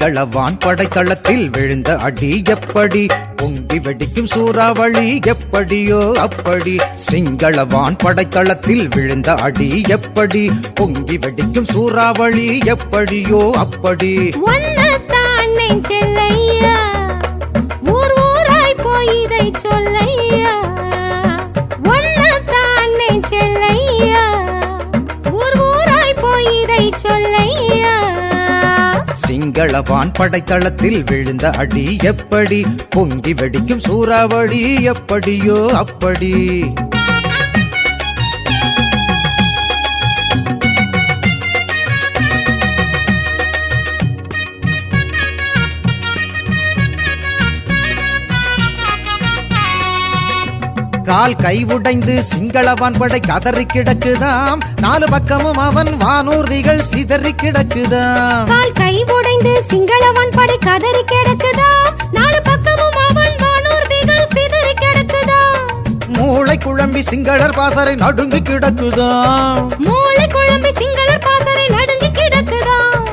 சிங்களவான் படைத்தளத்தில் விழுந்த அடி எப்படி, பொங்கி வெடிக்கும் சூறாவளி எப்படியோ அப்படி. சிங்களவான் படைத்தளத்தில் விழுந்த அடி எப்படி, பொங்கி வெடிக்கும் சூறாவளி எப்படியோ அப்படி. செல்லையா ஊர் ஊராய் போய் இதை சொல்லையா, ஒன்னத்தானே செல்லையா ஊர் ஊராய் போய் இதை சொல்லையா. சிங்களவான் படைத்தளத்தில் விழுந்த அடி எப்படி, பொங்கி வெடிக்கும் சூறாவளி எப்படியோ அப்படி. கால் கை உடைந்து சிங்களவான் படை கதறி கிடக்குதாம், நாலு பக்கமும் அவன் வானூர்திகள் சிதறி கிடக்குதாம். கால் கை உடைந்து சிங்களவான் படை கதறி கிடக்குதாம், நாலு பக்கமும் அவன் வானூர்திகள் சிதறி கிடக்குதாம். மூளை குழம்பி சிங்களர் பாசறை நடுங்கி கிடக்குதாம், மூளை குழம்பி சிங்களர் பாசறை நடுங்கி கிடக்குதாம்.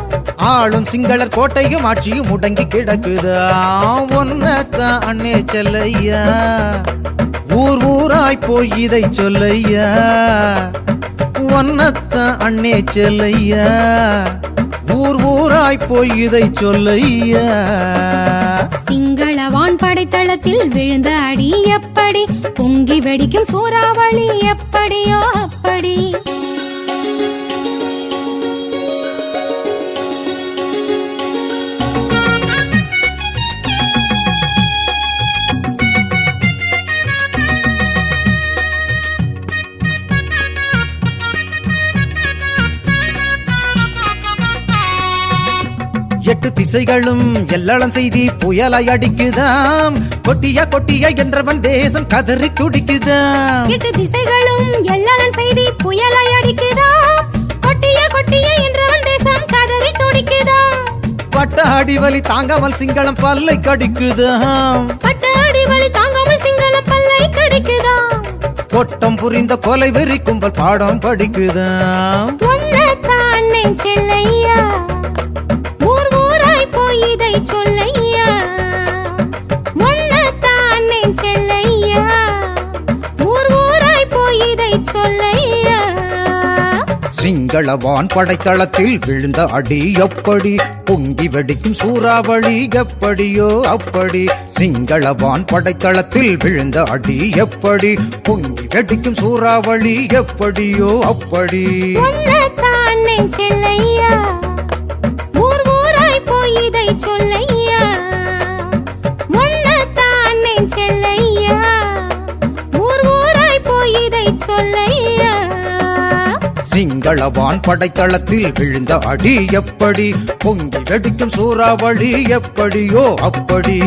ஆளும் சிங்களர் கோட்டையும் ஆட்சியும் முடங்கி கிடக்குதாம். ஒன்னத்தான் அண்ணே செல்லையா ஊர் ஊராய் போய் இதை சொல்லையா, ஒன்னத்தான் அண்ணே செல்லையா ஊர் ஊராய் போய் இதை சொல்லையா. சிங்களவான் படைத்தளத்தில் விழுந்த அடி எப்படி, பொங்கி வெடிக்கும் சூறாவளி எப்படியோ அப்படி. எட்டு திசைகளும் எல்லளம் செய்தி புயலாய் அடிக்குதாம், கொட்டியா கொட்டியா என்றவன் தேசம் கதறி துடிக்குதாம். எட்டு திசைகளும் எல்லளம் செய்தி புயலாய் அடிக்குதாம், கொட்டியா கொட்டியா என்றவன் தேசம் கதறி துடிக்குதாம். பட்ட அடிவலி தாங்காமல் சிங்களம் பல்லை கடிக்குதாம், பட்ட அடிவலி தாங்காமல் சிங்களம் பல்லை கடிக்குதாம். கொட்டம் புரிந்த கொலை வெறி கும்பல் பாடம் படிக்குதாம். ஒன்னத்தானே செல்லையா ஊர் ஊராய் போய் இதை சொல்லையா, ஒன்னத்தானே செல்லையா ஊர் ஊராய் போய் இதை சொல்லையா. சிங்களவான் படைத்தளத்தில் விழுந்த அடி எப்படி, பொங்கி வெடிக்கும் சூறாவளி எப்படியோ அப்படி. சிங்களவான் படைத்தளத்தில் விழுந்த அடி எப்படி, பொங்கி வெடிக்கும் சூறாவளி எப்படியோ அப்படி. ஒன்னத்தானே செல்லையா ஊர் ஊராய் போய் இதை சொல்லையா, ஒன்னத்தானே செல்லையா ஊர் ஊராய் போய் இதை சொல்லையா. சிங்களவான் படைத்தளத்தில் விழுந்த அடி எப்படி, பொங்கி வெடிக்கும் சூறாவளி எப்படியோ அப்படி.